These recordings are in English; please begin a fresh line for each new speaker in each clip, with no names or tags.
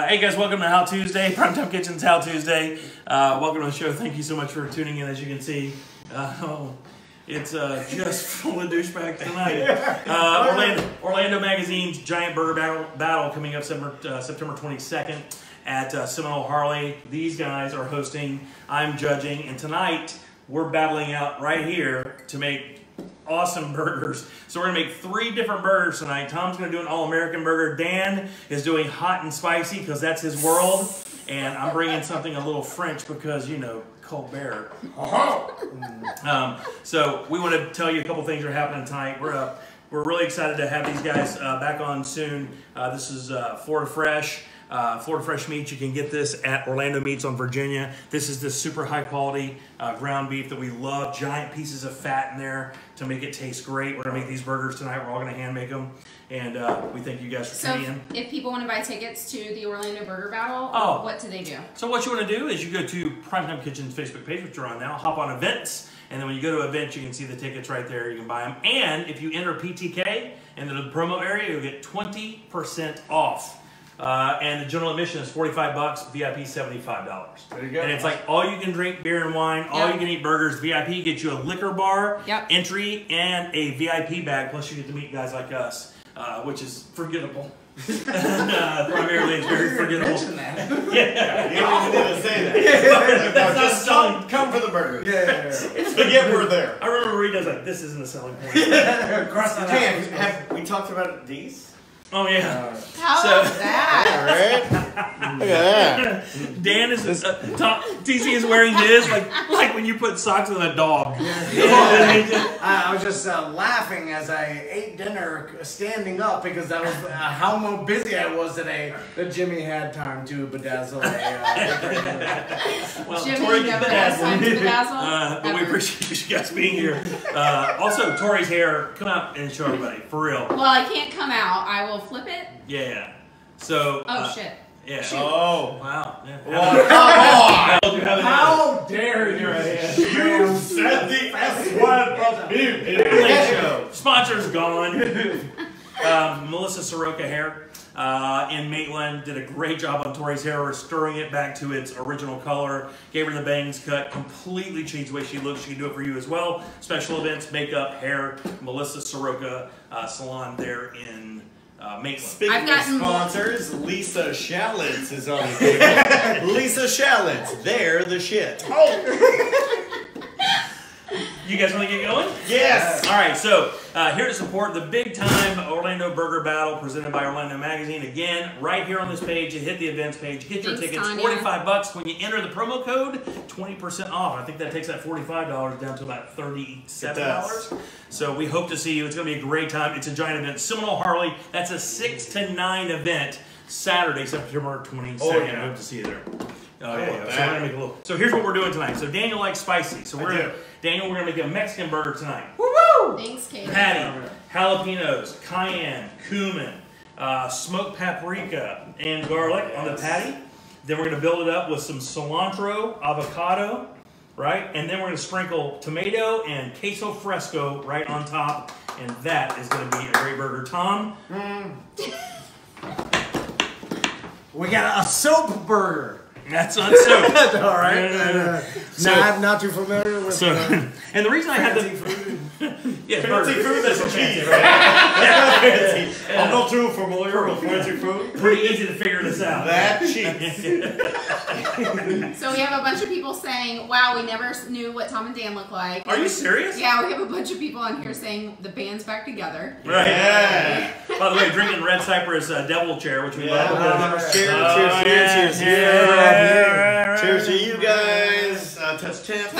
Hey guys, welcome to How Tuesday, Primetime Kitchen's How Tuesday. Welcome to the show. Thank you so much for tuning in. As you can see, it's just full of douchebags tonight. Orlando Magazine's Giant Burger Battle coming up September 22nd at Seminole Harley. These guys are hosting, I'm judging, and tonight we're battling out right here to make awesome burgers. So we're gonna make 3 different burgers tonight. Tom's gonna do an all-American burger. Dan is doing hot and spicy because that's his world. And I'm bringing something a little French because, you know, Colbert. So we want to tell you a couple things are happening tonight. We're really excited to have these guys back on soon. This is Florida Fresh. Florida Fresh Meats. You can get this at Orlando Meats on Virginia. This is the super high quality ground beef that we love. Giant pieces of fat in there to make it taste great. We're gonna make these burgers tonight. We're all gonna hand make them, and we thank you guys for tuning in.
If people want to buy tickets to the Orlando Burger Battle, what do they do?
So what you want to do is you go to Primetime Kitchen's Facebook page, which you're on now. Hop on events, and then when you go to events, you can see the tickets right there. You can buy them, and if you enter PTK into the promo area, you'll get 20% off. And the general admission is $45, VIP $75.
There you go.
And it's like all you can drink beer and wine, all you can eat burgers. VIP gets you a liquor bar, entry, and a VIP bag. Plus you get to meet guys like us, which is forgettable. Primarily, it's very forgettable.
Yeah, you don't even need to say that. That's not come for the burger. Yeah. Forget we're there.
I remember Reed was like, "This isn't a selling point."
Have we talked about these?
Oh yeah.
How about that?
Right? Look at that.
Dan is TC is wearing his like when you put socks on a dog.
I was just laughing as I ate dinner standing up because that was how busy I was today that Jimmy had time to bedazzle
Well,
Jimmy
Tori
never has time to bedazzle.
but we appreciate you guys being here. Also, Tori's hair, come out and show everybody for real.
Well, I can't come out. I will flip it.
Yeah. So.
Oh shit.
Yeah.
Shoot.
Oh. Wow. Yeah.
How dare you?
You said the S1 of me.
Sponsor's gone. Melissa Soroka Hair in Maitland did a great job on Tori's hair, restoring it back to its original color. Gave her the bangs cut, completely changed the way she looks. She can do it for you as well. Special events, makeup, hair. Melissa Soroka Salon there in Maitland.
Speaking of sponsors, Lisa Shallot's is on the table. Lisa Shallot's, they're the shit.
You guys want to get going?
Yes!
All right, so here to support the big-time Orlando Burger Battle presented by Orlando Magazine. Again, right here on this page, you hit the events page, get your tickets,
Tanya.
$45. When you enter the promo code, 20% off. I think that takes that $45 down to about $37. So we hope to see you. It's going to be a great time. It's a giant event. Seminole Harley, that's a 6 to 9 event, Saturday, September 22nd.
Oh, yeah.
I hope to see you there. Oh, yeah. So, we're gonna make a little. So here's what we're doing tonight. So Daniel likes spicy. So we're gonna make a Mexican burger tonight.
Woo! Thanks, Kate.
Patty, jalapenos, cayenne, cumin, smoked paprika, and garlic on the patty. Then we're gonna build it up with some cilantro, avocado, right? And then we're gonna sprinkle tomato and queso fresco right on top, and that is gonna be a great burger. Tom.
We got a soap burger.
That's unsoaked.
All right.
So,
I'm not too familiar with.
And the reason I had the
Fancy food, that's cheese, right? I'm not too familiar with fancy food.
Pretty easy to figure this out.
That cheese.
So we have a bunch of people saying, wow, we never knew what Tom and Dan look like.
Are you serious?
Yeah, we have a bunch of people on here saying the band's back together.
Right.
Yeah.
By the way, drinking Red Cypress Devil Chair, which we love.
Cheers. Cheers to you guys. Touch tip.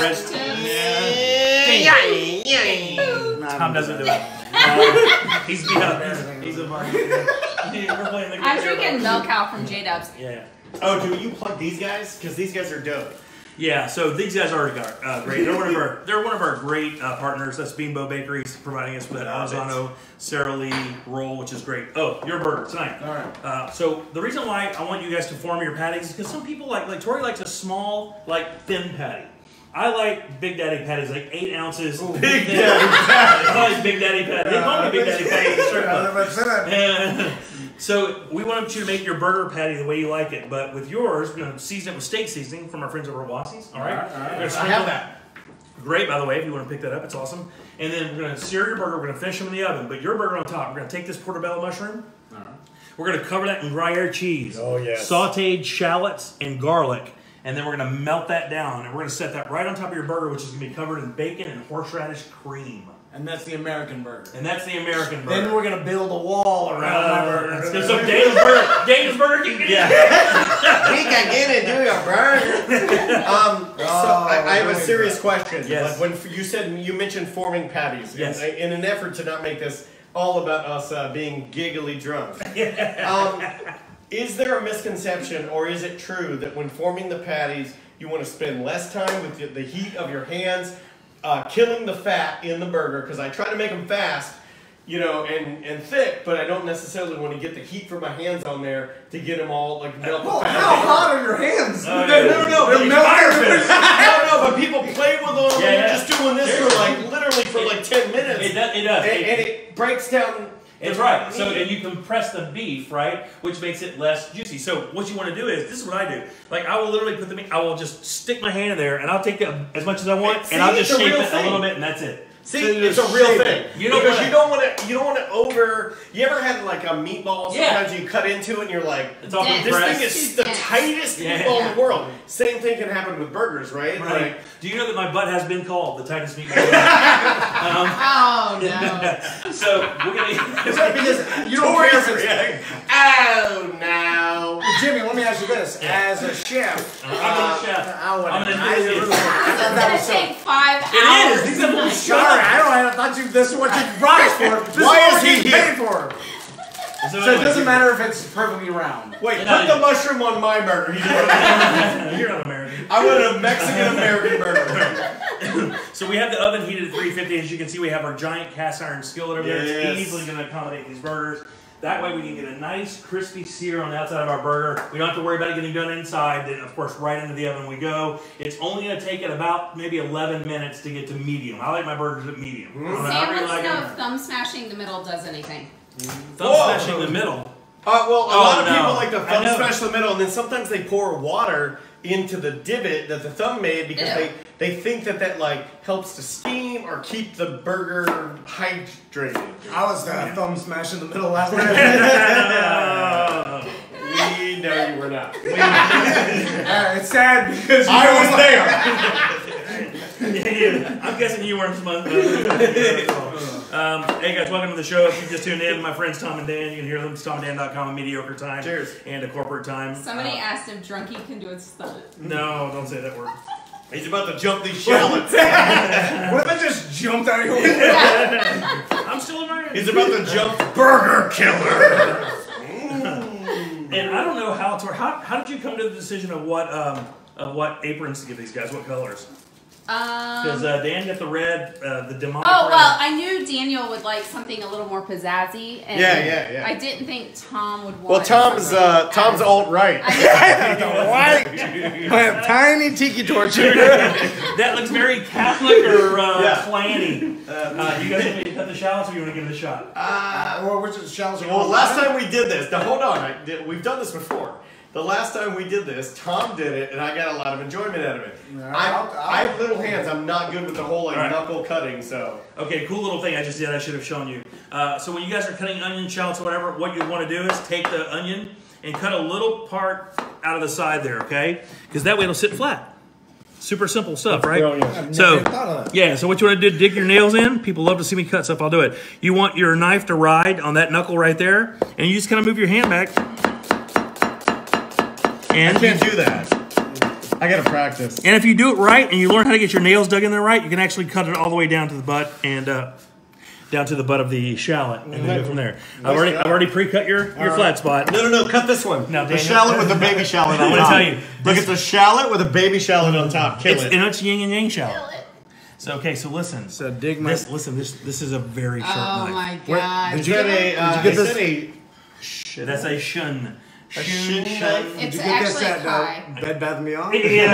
Tom doesn't do it. He's a We're playing the
I'm drinking milk out from J-Dubs.
Yeah.
Oh, do you plug these guys? Because these guys are dope.
Yeah, so these guys already got great. They're one of our great partners. That's Beanbo Bakeries providing us with that Arizano Sara Lee roll, which is great. Oh, your burger tonight.
All right.
So the reason why I want you guys to form your patties is because some people like Tori likes a small, thin patty. I like Big Daddy patties, like 8 ounces.
Ooh, Big Daddy patties.
I like Big Daddy patties. They call me Big Daddy patties. So we want you to make your burger patty the way you like it, but with yours, we're going to season it with steak seasoning from our friends over at Wassie's. All right.
I have that.
Great, by the way, if you want to pick that up, it's awesome. And then we're going to sear your burger. We're going to finish them in the oven, but your burger on top. We're going to take this portobello mushroom. We're going to cover that in dry-air cheese, sautéed shallots, and garlic. And then we're going to melt that down, and we're going to set that right on top of your burger, which is going to be covered in bacon and horseradish cream.
And that's the American burger.
And that's the American burger.
Then we're going to build a wall around my burger.
So Daniel's burger,
Yeah. We can get into your burger. I have a serious question.
Yes.
Like when you mentioned forming patties.
Yes.
In an effort to not make this all about us being giggly drunk. Is there a misconception, or is it true that when forming the patties, you want to spend less time with the heat of your hands, killing the fat in the burger? Because I try to make them fast, you know, and thick, but I don't necessarily want to get the heat from my hands on there to get them all like melt the fat.
How hot are your hands?
No, but people play with them and they're just doing this for literally for 10 minutes.
It does.
And it breaks down.
It's right. So and you compress the beef, right, which makes it less juicy. So what you want to do is, this is what I do. Like I will literally put the meat. I will just stick my hand in there, and I'll take as much as I want, and I'll just shape it a little bit, and that's it.
See, it's a real thing.
You don't
want to over. You ever had like a meatball? Sometimes you cut into it, and you're like,
it's all
this thing is the tightest meatball in the world. Same thing can happen with burgers, right?
Right. Do you know that my butt has been called the tightest meatball?
Oh no.
So we're gonna.
Because you don't care if it's.
Oh no.
Jimmy, let me ask you this: as a chef,
I'm a chef.
I'm
gonna do this.
It's gonna take 5 hours.
It is. These are
Sorry, I thought this is what you brought us for.
Why is he
paid for? So it doesn't matter if it's perfectly round.
Wait, put the mushroom on my burger.
You're not American.
I want a Mexican-American burger.
So we have the oven heated at 350. As you can see, we have our giant cast iron skillet over there. It's easily going to accommodate these burgers. That way we can get a nice crispy sear on the outside of our burger. We don't have to worry about it getting done inside. Then, of course, right into the oven we go. It's only going to take it about maybe 11 minutes to get to medium. I like my burgers at medium.
Sam wants to know if thumb smashing the middle does anything.
Thumb smashing the middle?
Well, a lot of people like to thumb smash the middle, and then sometimes they pour water into the divot that the thumb made because they think that like helps to steam or keep the burger hydrated.
I was thumb smash in the middle last night.
We know you were not.
It's sad because
I was there.
I'm guessing you weren't smart. Hey guys, welcome to the show. If you just tuned in, my friends Tom and Dan, you can hear them. It's TomandDan.com, a mediocre time.
Cheers.
And a corporate time.
Somebody asked if Drunky can do a stunt.
No, don't say that word.
He's about to jump these shallots.
What if I just jumped out of here?
I'm still American.
He's about to jump Burger Killer.
And I don't know how did you come to the decision of what aprons to give these guys? What colors? Because Dan got the red, the demonic red.
Oh, well, I knew Daniel would like something a little more pizzazzy. And
yeah.
I didn't think Tom would want.
Well, Tom's alt-right.
White. Tiny tiki torch.
That looks very Catholic or clanny. You guys want me to cut the shallots, or you want to give it a shot?
Well, which is shallots?
Well, last time we did this. Now, hold on. We've done this before. The last time we did this, Tom did it, and I got a lot of enjoyment out of it. I have little hands. I'm not good with the whole knuckle cutting, so.
Okay, cool little thing I just did. I should have shown you. So when you guys are cutting onion shallots or whatever, what you want to do is take the onion and cut a little part out of the side there, okay? Because that way it'll sit flat. Super simple stuff, right? So, so what you want to do, dig your nails in. People love to see me cut stuff. I'll do it. You want your knife to ride on that knuckle right there, and you just kind of move your hand back. And
I can't do that. I gotta practice.
And if you do it right and you learn how to get your nails dug in there right, you can actually cut it all the way down to the butt and down to the butt of the shallot, and then go from there. I've already pre-cut your flat spot.
No, cut this one.
No,
the shallot with the baby shallot on top.
I want to tell you.
Look at the shallot with a baby shallot on top. Kill it.
And it's yin and yang shallot. So listen.
So dig my.
This is a very sharp knife.
Oh my god!
Did you get a?
That's a shun.
Shun.
It's
Did you get this
actually
at
Kai.
Bed Bath & Beyond?
Yeah,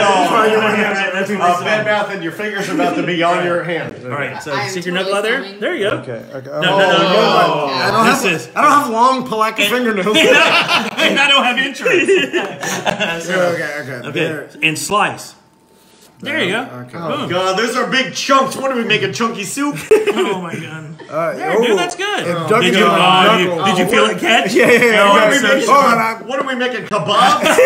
that's what they
Bed Bath and your fingers are about to be on your hand.
All right, so
I am
stick your
totally
knuckle out there.
filming.
There you go.
Okay.
No.
I don't have long palaka fingernails.
And I don't have insurance.
Okay.
Okay, and slice. There you go.
Okay.
Oh God, those are big chunks. What are we making? Chunky soup?
Oh my God. There, dude, that's good. Did you feel it catch?
Yeah.
What are we making? Kebabs?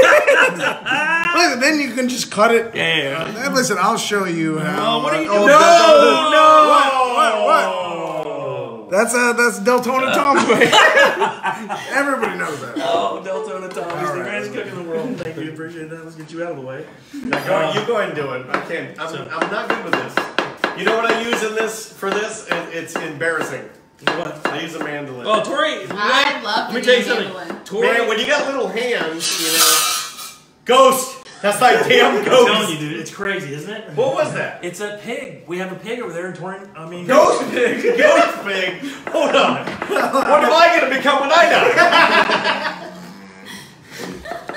Listen, then you can just cut it.
Yeah.
Listen, I'll show you how.
What are you doing?
What? That's Deltona Tom's way. Everybody knows that.
Oh, Deltona Tom is the greatest cook in the world. Thank you, appreciate that. Let's get you out of the way.
You go ahead and do it. I can't. I'm not good with this. You know what I use for this? It's embarrassing.
What?
I use a mandolin.
Oh, Tori.
I love
Let me
the
tell you
mandolin.
something. Tori.
Man, when you got little hands, you know. Ghost! That's my damn
I'm telling
ghost!
you, dude, it's crazy, isn't it?
What was that?
It's a pig. We have a pig over there in Torrent.
Ghost pig! Ghost pig! Hold on. What am I going to become when I die?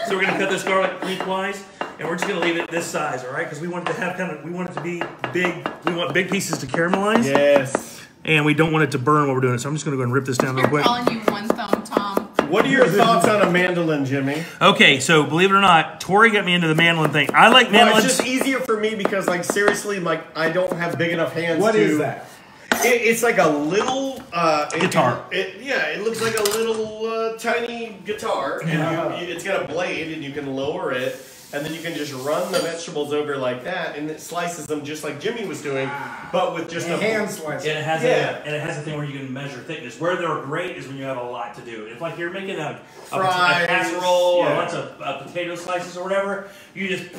So we're gonna cut this garlic lengthwise, and we're just gonna leave it this size, all right? Because we want it to have we want it to be big. We want big pieces to caramelize.
Yes.
And we don't want it to burn while we're doing it. So I'm just gonna go and rip this down real
You're
quick.
calling you one thumb, Tom.
What are your thoughts on a mandolin, Jimmy?
Okay, so believe it or not, Tori got me into the mandolin thing. I like
Well,
mandolins.
it's just easier for me because, like, seriously, like, I don't have big enough hands
What
to...
is that?
It's like a little...
Guitar.
It looks like a little tiny guitar. And it's got a blade, and you can lower it. And then you can just run the vegetables over like that, and it slices them just like Jimmy was doing, but with just a
hand slice.
And it has a thing where you can measure thickness. Where they're great is when you have a lot to do. If like you're making a casserole or lots of potato slices or whatever, you just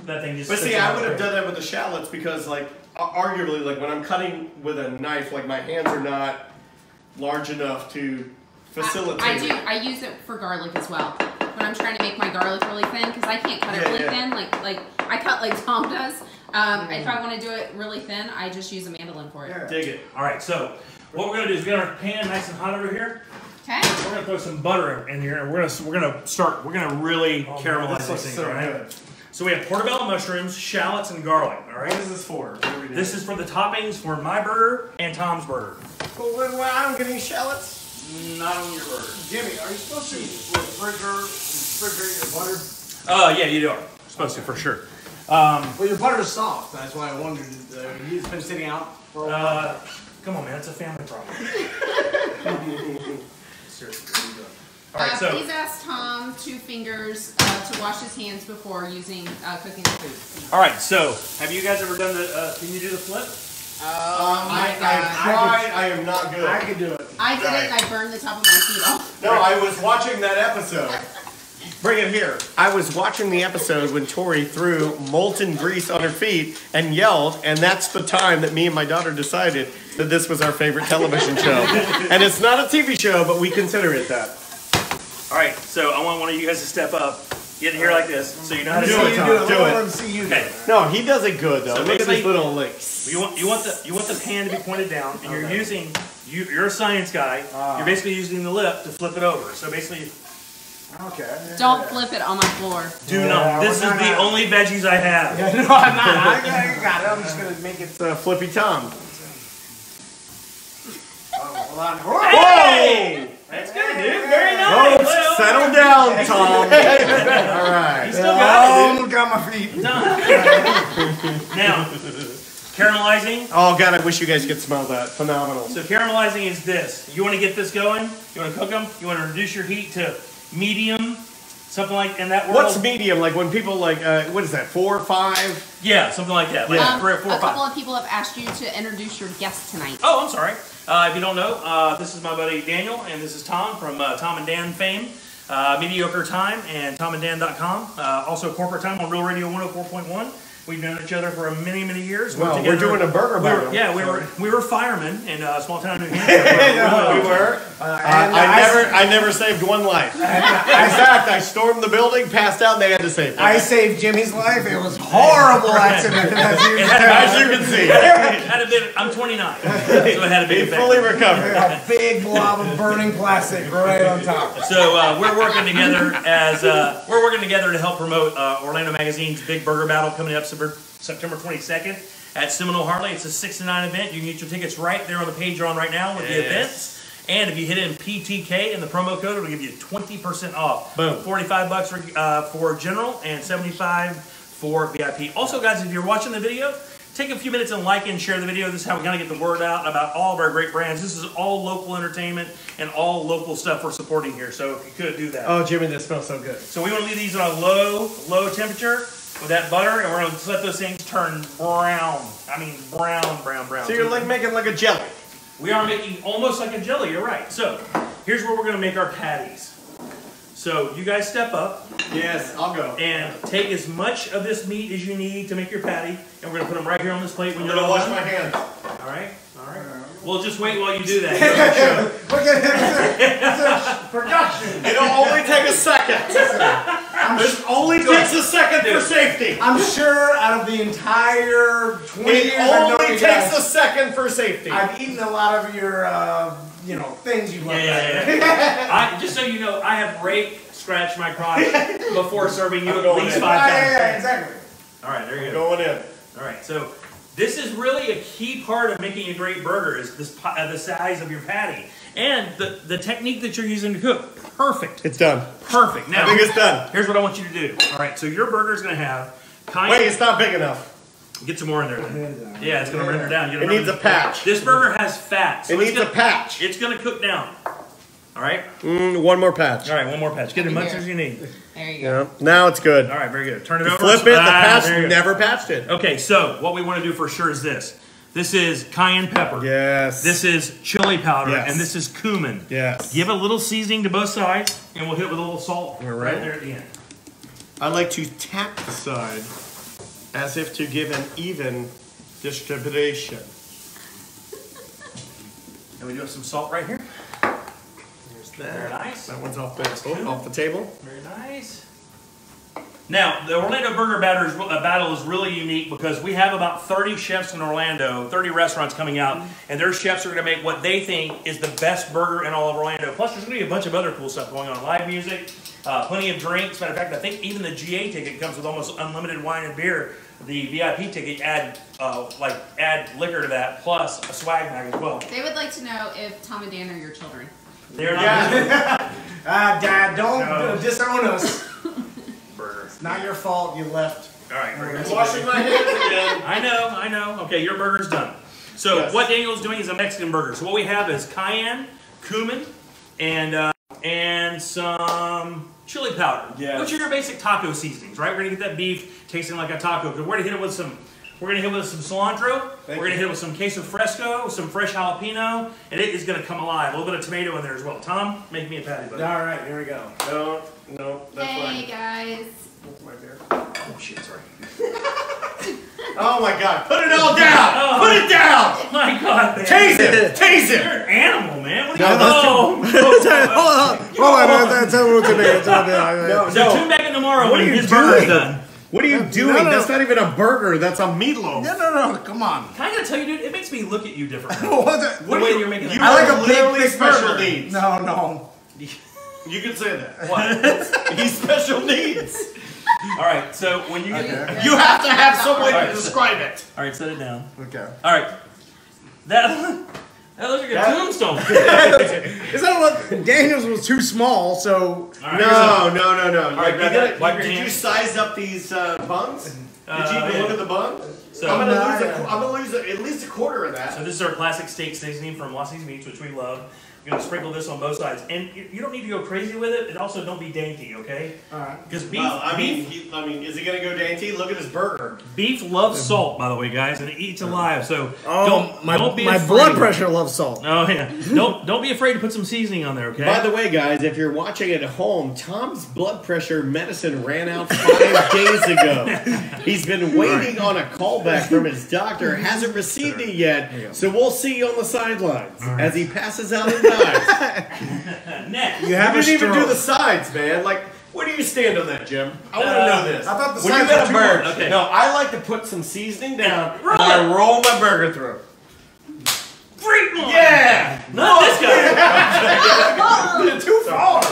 that thing just.
But see, I would have done that with the shallots because, like, arguably, like when I'm cutting with a knife, like my hands are not large enough to facilitate.
I use it for garlic as well. When I'm trying to make my garlic really thin, because I can't cut it really thin, like I cut like Tom does. If I want to do it really thin, I just use a mandolin for it.
Dig it. All right, so what we're gonna do is we got our pan nice and hot over here.
Okay.
We're gonna throw some butter in here, and we're gonna really caramelize these things, all right? So we have portobello mushrooms, shallots, and garlic. All right.
What is this for?
This is for the toppings for my burger and Tom's burger.
Well, I don't get any shallots.
Not on your burger.
Jimmy, are you supposed to refrigerate your butter?
Yeah, you are supposed to for sure.
Well, your butter is soft. That's why I wondered. It's been sitting out for a while.
Come on, man, it's a family problem. Seriously, what are you doing? All right, so
please ask Tom Two Fingers to wash his hands before using cooking the food.
all right, so have you guys ever done the? Can you do the flip?
Oh my God!
I've tried. I am not good.
I could do it.
I did it and I burned the top of my feet off.
No, I was watching that episode. Bring it here. I was watching the episode when Tori threw molten grease on her feet and yelled, and that's the time that me and my daughter decided that this was our favorite television show. And it's not a TV show, but we consider it that.
All right, so I want one of you guys to step up, get in here like this, so you know how to do it.
Tom.
Do it.
Okay.
No, he does it good though.
So
Look at
basically-
these little licks.
You want the pan to be pointed down, and you're using you're a science guy. You're basically using the lip to flip it over. So basically,
Okay.
Don't flip it on my floor.
do not. This is the only veggies I have.
No, I'm not. I got it. I'm just gonna make it.
It's Flippy Tom.
Hold on.
Hey! That's good, dude. Very nice.
Oh, settle down, Tom. All right.
You still got it,
Look at my feet.
dude. Now, caramelizing.
Oh God, I wish you guys could smell that. Phenomenal.
So caramelizing is this. You want to get this going. You want to cook them. You want to reduce your heat to medium, something like in that world.
What's medium? Like when people like, what is that? 4 or 5?
Yeah, something like that. Like
Yeah.
4 or 5.
A couple of people have asked you to introduce your guest tonight.
Oh, I'm sorry. If you don't know, this is my buddy Daniel, and this is Tom from Tom and Dan fame, Mediocre Time, and TomandDan.com. Also Corporate Time on Real Radio 104.1. We've known each other for many, many years.
Well, we're doing a burger battle.
Yeah, we were firemen in a small town in New Hampshire.
We were. I never saved one life. In fact, I stormed the building, passed out, and they had to save me.
I saved Jimmy's life. It was horrible accident,
As you can see.
I'm 29, so it had a big effect.
Fully recovered.
A big blob of burning plastic right on top.
So we're working together to help promote Orlando Magazine's Big Burger Battle coming up September 22nd at Seminole Harley. It's a 6 to 9 event. You can get your tickets right there on the page you're on right now with the events. And if you hit in PTK in the promo code, it'll give you 20% off.
Boom.
$45 for general and $75 for VIP. Also, guys, if you're watching the video, take a few minutes and like and share the video. This is how we kind of get the word out about all of our great brands. This is all local entertainment and all local stuff we're supporting here. So if you could do that.
Oh, Jimmy, this smells so good.
So we want to leave these on a low temperature with that butter, and we're going to let those things turn brown. I mean brown.
So you're like making like a jelly.
We are making almost like a jelly, you're right. So here's where we're going to make our patties. So you guys step up.
Yes, I'll go.
And take as much of this meat as you need to make your patty, and we're going to put them right here on this plate when
I'm
you're
going to
all
wash
done.
my hands.
All right. We'll just wait while you do that.
Look at him. It's a production.
It'll only take a second. It only takes a second for safety.
I'm sure out of the entire 20 years
It
I've known
only
you
takes
guys,
a second for safety.
I've eaten a lot of your, things you left
Yeah. Just so you know, I have scratched my crotch before serving you at least 5 times.
Yeah, exactly.
All right, there you go.
Going in.
All right, so this is really a key part of making a great burger is the size of your patty and the technique that you're using to cook. Perfect.
It's done.
Perfect. Now,
I think it's done.
Here's what I want you to do. All right, so your burger is going to have
Wait, it's not big enough.
Get some more in there then. Yeah, it's going to render down.
It needs a patch.
This burger has fat. So
It needs a patch.
It's going to cook down. All right?
One more patch.
All right, one more patch. Get as much as you need.
There you go.
Yeah. Now it's good.
All right, very good. Turn it over.
Flip it. The patch
there you go.
never patched it.
Okay, so what we want to do for sure is this. This is cayenne pepper.
Yes.
This is chili powder.
Yes.
And this is cumin.
Yes.
Give a little seasoning to both sides, and we'll hit it with a little salt
All
right
right.
there at the end.
I like to tap the side as if to give an even distribution.
And we do have some salt right here.
There's that.
Very nice.
That one's off the table.
Very nice. Now, the Orlando Burger Battle is really unique because we have about 30 chefs in Orlando, 30 restaurants coming out, and their chefs are going to make what they think is the best burger in all of Orlando. Plus, there's going to be a bunch of other cool stuff going on. Live music, plenty of drinks. Matter of fact, I think even the GA ticket comes with almost unlimited wine and beer. The VIP ticket add liquor to that, plus a swag bag as well.
They would like to know if Tom and Dan are your children.
They're not.
Yeah. Dad, don't
No.
disown us.
Burger.
It's not your fault you left.
All right. Very good.
Washing my hands again.
I know. Okay, your burger's done. So
Yes.
what Daniel's doing is a Mexican burger. So what we have is cayenne, cumin, and some chili powder.
Yes.
Which are your basic taco seasonings, right? We're gonna get that beef tasting like a taco. We're gonna hit it with some. We're gonna hit it with some cilantro. We're gonna hit it with some queso fresco, some fresh jalapeno, and it is gonna come alive. A little bit of tomato in there as well. Tom, make me a patty, buddy.
All right, here we go.
No, that's
Hey
fine.
guys.
That's my beer.
Oh shit, sorry.
Oh my God! Put it all down!
Oh.
Put it down!
Oh my God, man.
Tase it! Tase it!
You're an animal, man. What
No,
are you
That's a little too big.
So tune back in tomorrow
What
when
are you
his burger's
doing?
done.
What are you doing?
no.
That's not even a burger. That's a meatloaf.
No, come on.
Can I gotta tell you, dude, it makes me look at you differently.
What
The way you're making it.
I like a
literally
big
special
burger.
needs.
No.
You can say that.
What?
He's special needs.
All right, so when you get
You have to have some way
All
to
right.
describe it.
all right, set it down.
Okay.
All right, that looks like a
That-
tombstone.
Is that what Daniel's was too small? So
All right,
No.
right, grab that. Wipe your
Did you
hands.
size up these buns? Did you even
yeah.
look at the bun?
So,
I'm gonna lose at least a quarter of that.
so this is our classic steak seasoning from Lossie's Meats, which we love. You're gonna sprinkle this on both sides, and you don't need to go crazy with it. And also, don't be dainty, okay?
All right.
Because beef,
Well, I mean, is he gonna go dainty? Look at his burger.
beef loves salt, by the way, guys, and it eats alive. So
Oh,
don't be
my
afraid.
blood pressure loves salt.
Oh yeah, don't be afraid to put some seasoning on there, okay?
By the way, guys, if you're watching at home, Tom's blood pressure medicine ran out 5 days ago. He's been waiting on a callback from his doctor, hasn't received it yet, so we'll see you on the sidelines as he passes out and dies.
Next,
You have
You
a
didn't even do
stroke.
the sides, man. Like, where do you stand on that, Jim? I want to know this.
I thought the
when you
sides
got
were
a
too
burger,
much. Okay.
no, I like to put some seasoning down
Roll
and I
it.
roll my burger through.
freak one.
Yeah!
Not this guy.
Too far!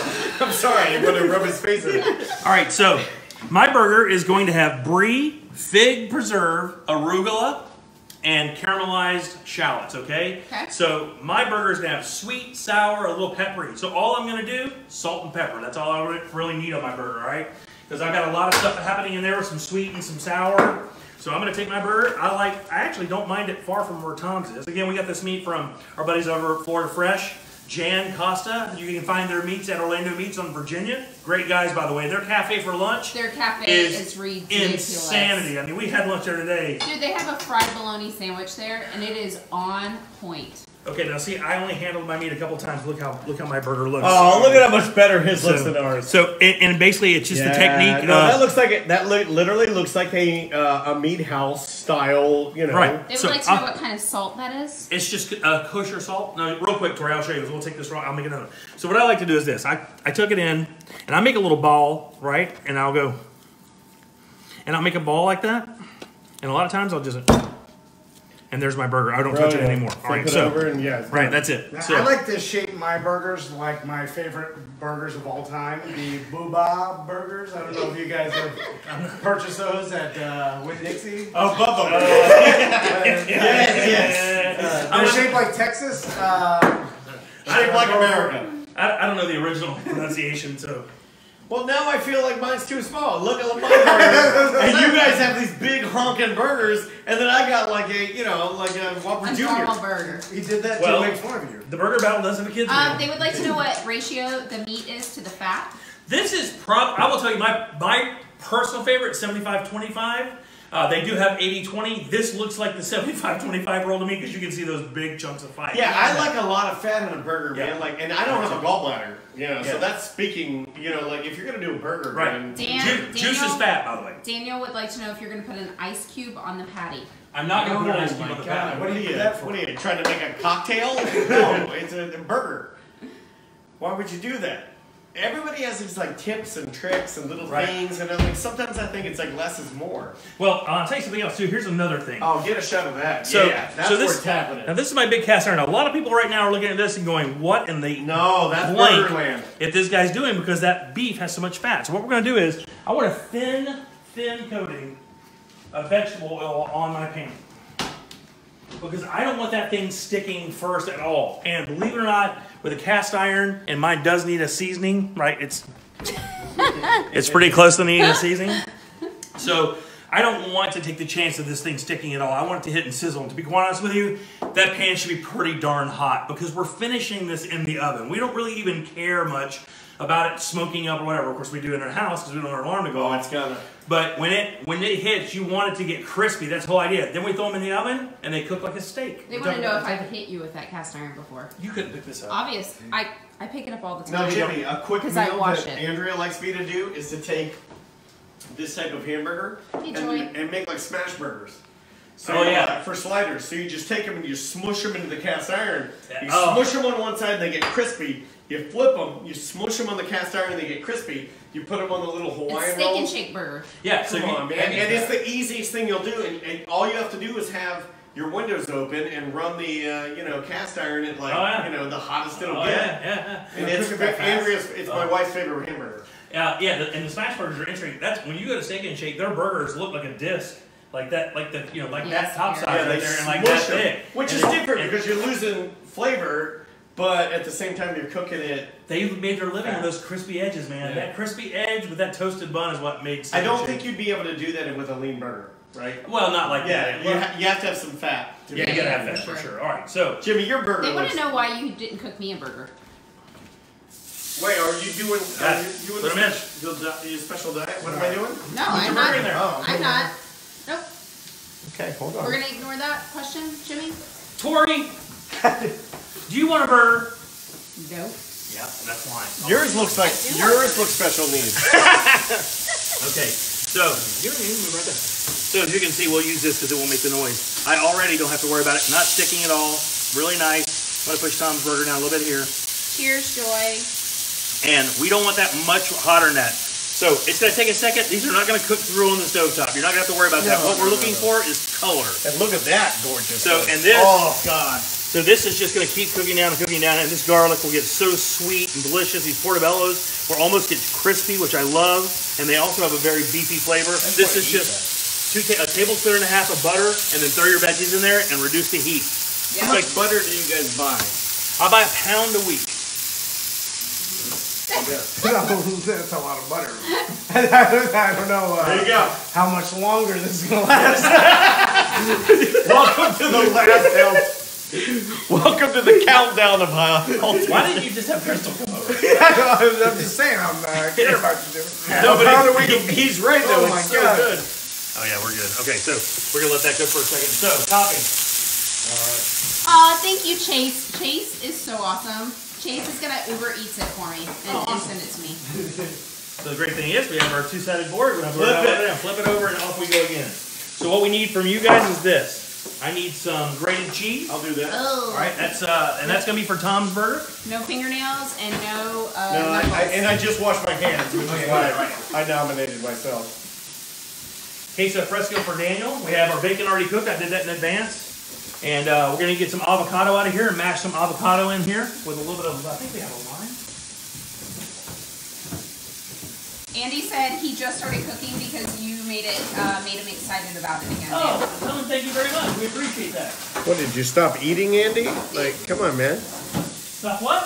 I'm sorry, I'm going to rub his face in it.
All right, so my burger is going to have brie, fig preserve, arugula, and caramelized shallots, okay?
Okay.
So my burger is going to have sweet, sour, a little peppery. So all I'm going to do, salt and pepper. That's all I really need on my burger, all right? Because I've got a lot of stuff happening in there with some sweet and some sour. So I'm going to take my burger. I actually don't mind it far from where Tom's is. Again, we got this meat from our buddies over at Florida Fresh. Jan Costa. You can find their meats at Orlando Meats on Virginia. Great guys, by the way. Their cafe for lunch
Their cafe is ridiculous.
insanity. I mean, we had lunch there today.
Dude, they have a fried bologna sandwich there, and it is on point.
Okay, now see, I only handled my meat a couple times. Look how my burger looks.
Oh, look at how much better his looks than ours.
So, and basically, it's just the technique.
No, that looks like literally looks like a meat house style, you know.
Right.
They would
So,
like to know what kind of salt that is.
It's just kosher salt. No, real quick, Tori, I'll show you. We'll take this raw. I'll make another. So what I like to do is this. I took it in, and I make a little ball, right? And I'll go, and I'll make a ball like that. And a lot of times I'll just, and there's my burger. I don't touch it anymore. All right,
Flip it
so
over and yeah.
right, that's it.
Now,
So,
I like to shape my burgers like my favorite burgers of all time, the Booba burgers. I don't know if you guys have purchased those at Winn-Dixie.
Oh, Bubba.
yes.
They're shaped like Texas.
Shaped like America.
I don't know the original pronunciation, so.
Well, now I feel like mine's too small. Look at my burger, and you guys have these big honking burgers, and then I got like a Whopper
A
Jr.
normal burger.
He did that
Well,
to make fun of you.
The burger battle does have a kids meal.
They would like to know what ratio the meat is to the fat.
This is I will tell you my personal favorite, 75-25. They do have 80-20. This looks like the 75-25 roll to me because you can see those big chunks of fat.
Yeah, I like a lot of fat in a burger, man.
Yeah.
Like, and I don't have a gallbladder,
Yeah.
so that's speaking. Like if you're gonna do a burger,
Right.
man.
Juice is fat, by the way.
Daniel would like to know if you're going to put an ice cube on the patty.
I'm not going to put an ice
Oh
cube
my
on the
God.
patty.
What are you trying to make a cocktail? No, it's a burger. Why would you do that? Everybody has these like tips and tricks and little
Right.
things, and I'm like, sometimes I think it's like less is more.
Well, I'll tell you something else too. Here's another thing.
Oh, get a shot of that.
So-
Yeah, that's
so
where
this-
it's happening.
Now this is my big cast iron. A lot of people right now are looking at this and going, "What in the
No, that's
blank
Burgerland.
if this guy's doing?" Because that beef has so much fat. So what we're going to do is, I want a thin coating of vegetable oil on my pan. Because I don't want that thing sticking first at all. And believe it or not, with a cast iron, and mine does need a seasoning, right? It's pretty close to needing a seasoning. So I don't want to take the chance of this thing sticking at all. I want it to hit and sizzle. And to be quite honest with you, that pan should be pretty darn hot because we're finishing this in the oven. We don't really even care much about it smoking up or whatever. Of course, we do it in our house because we don't want our alarm to go
Oh,
off.
it's gonna.
But when it hits, you want it to get crispy. That's the whole idea. Then we throw them in the oven, and they cook like a steak.
They want to know if I've hit you with that cast iron before.
You couldn't pick this up.
Obvious. I pick it up all the
No,
time.
Jimmy, a quick
'Cause
meal
I wash
that
it.
Andrea likes me to do is to take this type of hamburger
Hey, Joy.
and make like smash burgers. So
Oh, yeah.
for sliders. So you just take them and you smush them into the cast iron. You
Oh.
smush them on one side, they get crispy. You flip them, you smush them on the cast iron, they get crispy. You put them on the little Hawaiian
It's steak and
rolls.
shake burger.
Yeah, so
Come
you,
on, man. And it's the easiest thing you'll do. And all you have to do is have your windows open and run the cast iron at like
Oh, yeah.
the hottest it'll
Oh,
get.
yeah.
And
You
it's
cook it that fast?
Andrea's. It's my wife's favorite hamburger.
And the smash burgers are interesting. That's when you go to Steak and Shake, their burgers look like a disc, like that, like the that
Yes,
top
yeah.
side
Yeah,
right
they
there, and like that
smush 'em,
thick.
which
And
is
it-
different
and
because you're losing flavor, but at the same time you're cooking it.
They made their living with those crispy edges, man.
Yeah.
That crispy edge with that toasted bun is what made.
I
Steak
don't
and
think
Shake.
you'd be able to do that with a lean burger.
right? Well, not like that.
Yeah, you have to have some fat.
Yeah, you gotta have that for sure. All right, so
Jimmy, your burger.
They want to know why you didn't cook me a burger.
Wait, are you doing? Are you doing
put 'em in.
your special diet? What am I doing?
No,
Put
I'm
your
not.
burger in there.
Oh,
I'm not. Nope.
Okay, hold on.
We're gonna ignore that question, Jimmy.
Tori, do you want a burger?
Nope.
Yeah, that's fine.
Yours looks special needs.
Okay, so you move right there. So as you can see, we'll use this because it won't make the noise. I already don't have to worry about it. Not sticking at all. Really nice. I'm gonna push Tom's burger down a little bit here.
Cheers, Joy.
And we don't want that much hotter than that. So it's gonna take a second. These are not gonna cook through on the stovetop. You're not gonna have to worry about that. What we're looking for is color.
And look at that gorgeous.
So and this.
Oh God.
So this is just going to keep cooking down, and this garlic will get so sweet and delicious. These portobellos will almost get crispy, which I love, and they also have a very beefy flavor. This is just a tablespoon and a half of butter, and then throw your veggies in there and reduce the heat.
Yeah.
How much butter do you guys buy?
I buy a pound a week.
That's a lot of butter. I don't know
There you go.
how much longer this is going to last.
Welcome to the last health. Welcome to the countdown of health.
Why didn't you just have Crystal come over?
I'm just saying, I care about you, Jimmy.
No, but he's right though.
Oh my
It's so
God.
good.
Oh yeah, we're good. Okay, so we're gonna let that go for a second. So topping.
Aw, thank you, Chase. Chase is so awesome. Chase is gonna Uber Eats it for me and send it to me.
So the great thing is we have our two-sided board. We're gonna flip it over, and off we go again. So what we need from you guys is this. I need some grated cheese.
I'll do that.
Oh.
All right, that's gonna be for Tom's burger.
No fingernails and no
No,
knuckles.
I just washed my hands, which is why I nominated myself.
Queso fresco for Daniel. We have our bacon already cooked. I did that in advance. And we're gonna get some avocado out of here and mash some avocado in here with a little bit of, I think we have a lime.
Andy said he just started cooking because you made him excited about it again.
Oh, tell him thank you very much. We appreciate that.
What, did you stop eating, Andy? Like, come on, man.
Stuff what?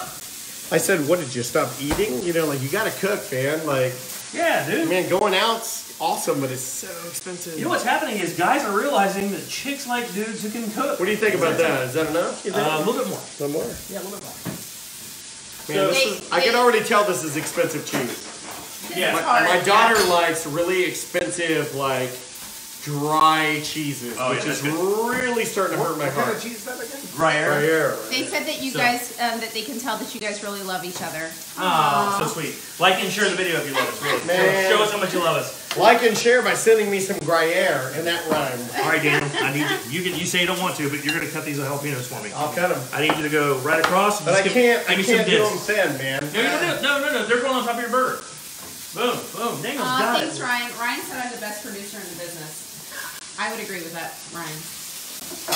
I said, what, did you stop eating? You know, like, you gotta cook, man. Like,
Yeah, dude.
man, going out's awesome, but it's so expensive.
You know what's happening is guys are realizing that chicks like dudes who can cook.
What do you think about that? Is that enough? You think?
A little bit more.
A little more?
Yeah, a little bit more.
Man, I can already tell this is expensive cheese.
Yeah,
My daughter likes really expensive, like, dry cheeses,
Oh, yeah,
which is
that's good.
really starting to hurt my
What kind
heart.
of cheese is that again?
Gruyere.
They said that you guys that they can tell that you guys really love each other.
Oh, so sweet. Like and share the video if you love us. Really.
Man.
Show us how much you love us.
Like and share by sending me some Gruyere, and that rhymed.
All right, Daniel. I need you. You say you don't want to, but you're gonna cut these jalapenos for me.
I'll cut them.
I need you to go right across. And
But I
just give
can't
me some
do them
discs.
thin, man.
No, you don't do it. No. They're going on top of your burger. Boom, boom. Daniel's got
Thanks,
it.
Ryan. Ryan said I'm the best producer in the business. I would agree with that, Ryan.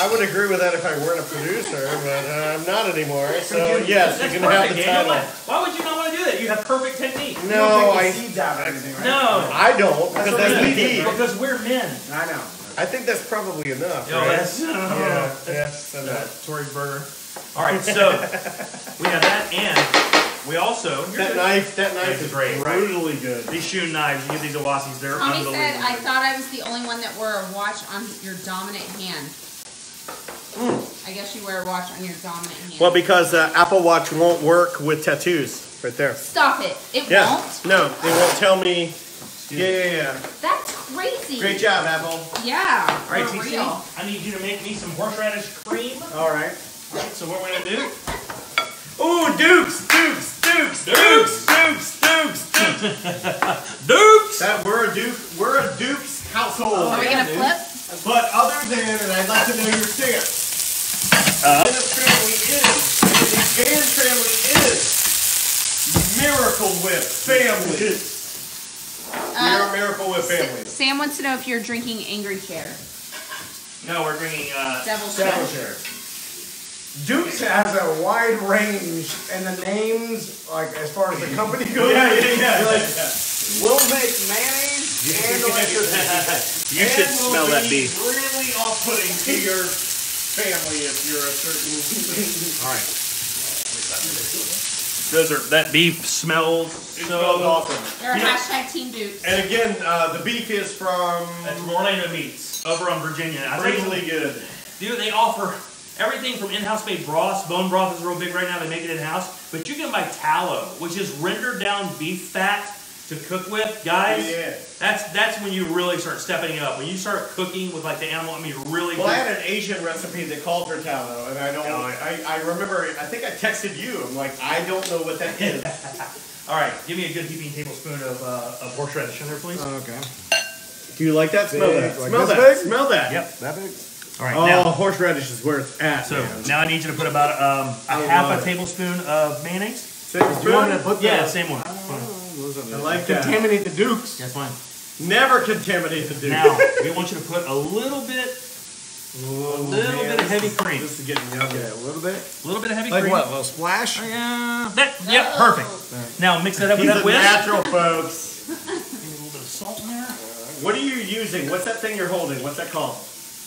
I would agree with that if I weren't a producer, but I'm not anymore. So yes, you
That's
can
perfect,
have the
Daniel.
title.
Why would you not want to do that? You have perfect technique.
You
No,
don't
I
take the seeds out or anything, right?
No.
I don't because
what
that's
we
the
do,
key.
Because we're men.
I know.
I think that's probably enough.
Yo,
right?
that's
Yes, enough.
Tori's burger. All right, so we have that, and we also
That knife is
great.
brutally good.
These shoe knives. You get these Awasis. They're
Tommy
unbelievable.
said I thought I was the only one that wore a watch on your dominant hand. I guess you wear a watch on your dominant hand.
Well, because Apple Watch won't work with tattoos. Right there.
Stop it. It
Yeah.
won't?
No, they won't tell me. Yeah.
That's crazy.
Great job, Apple.
Yeah.
All right,
for
TC,
real.
I need you to make me some horseradish cream.
All right.
All right, so what we're gonna do?
Ooh, Dukes.
Dukes.
That we're a Dukes household.
Are we gonna flip?
But other than, and I'd like to know your stance. The Gann family is Miracle Whip family. We're a Miracle Whip family.
Sam wants to know if you're drinking Angry Chair.
No, we're drinking.
Devil's
Devil
Chair.
Share.
Dukes has a wide range, and the names, like as far as the company goes,
Yeah.
like, we'll make mayonnaise and electricity.
You should
And will
smell that
be
beef.
really off-putting to your family if you're a certain.
All right. That beef smells
It smells awesome.
They're
Yeah.
hashtag Team Dukes.
And again, the beef is from
That's Orlando Meats over on Virginia. I think
crazily good.
Dude, they offer everything from in-house made broths. Bone broth is real big right now. They make it in-house. But you can buy tallow, which is rendered down beef fat to cook with. Guys,
Yeah.
that's when you really start stepping it up. When you start cooking with like the animal, I mean really
Well, I had an Asian recipe that called for tallow, and I don't. I remember. I think I texted you. I'm like, I don't know what that is.
All right, give me a good heaping tablespoon of horseradish in there, please.
Okay.
Do you like that? Smell
Big,
that.
like
Smell
this
that.
big?
Smell that.
Yep.
That big?
All right,
Oh,
now,
horseradish is where it's at.
so
man.
now I need you to put about a half a tablespoon of mayonnaise.
Same
Do you want me to
spoon?
put
Yeah,
the...
same one.
I like that.
Contaminate the Dukes.
That's fine.
Never contaminate the dude.
Now we want you to put a little bit of heavy cream.
This is getting yummy.
Yeah, a little bit.
A little bit of heavy
Like
cream.
what? A little splash?
Yep, perfect. Now mix that up with
He's
that
a
whisk.
natural, folks.
Give me a little bit of salt in there.
What are you using? What's that thing you're holding? What's that called?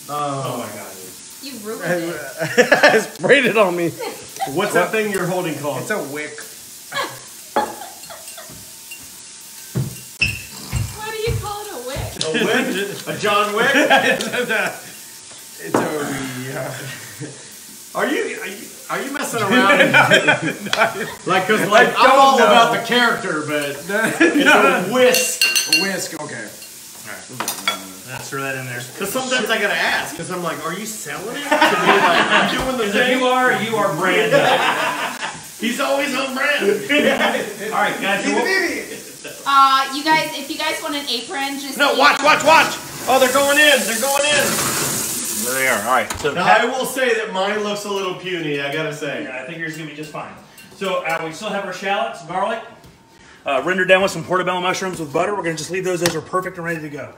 Oh my god.
You ruined it.
Sprayed it on me.
What's that thing you're holding called?
It's a wick.
Why do you call it a wick?
A Wick? A John Wick?
It's a...
Are you messing around? Like, cause like I'm all
know.
about the character, but it's a whisk.
A whisk, okay.
Throw that in there.
Cause sometimes I gotta ask, cause I'm like, are you selling it? To be like, doing the
If
thing?
you are brand.
He's always on brand.
All right, guys.
He's an idiot.
You guys, if you guys want an apron, just
No, watch. Oh, they're going in. They're going in.
There they are. All right. So
Now, I will say that mine looks a little puny, I gotta say.
I think yours is gonna be just fine. So we still have our shallots, garlic, rendered down with some portobello mushrooms with butter. We're gonna just leave those. Those are perfect and ready to go.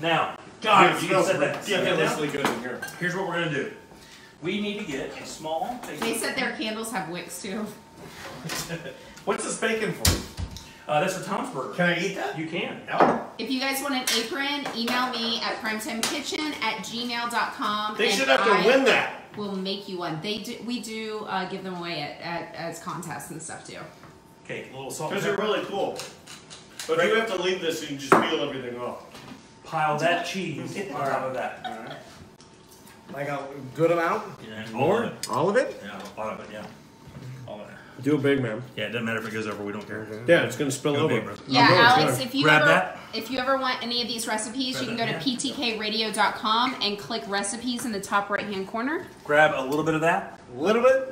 Now, God,
It
you
smells
said that.
ridiculously good in here.
Here's what we're gonna do. We need to get a small.
They said their candles have wicks too.
What's this bacon for?
That's for Tom's Burger.
Can I eat that?
You can.
Oh.
If you guys want an apron, email me at primetimekitchen@gmail.com.
They should have to win that.
We'll make you one. We do give them away as contests and stuff too.
Okay, a little salt.
Because they're really cool. But you have to leave this so you can just peel everything off.
Pile that cheese on top of that.
All right. Like a good amount?
Yeah,
More?
All of it?
Yeah, a lot of it. Yeah. All of it.
Do a big man.
Yeah, it doesn't matter if it goes over. We don't care.
Yeah, it's gonna spill
Go
over.
big, bro.
Yeah,
know it's
Alex,
good.
if you ever want any of these recipes, you can go to ptkradio.com and click recipes in the top right hand corner.
Grab a little bit of that.
A little bit?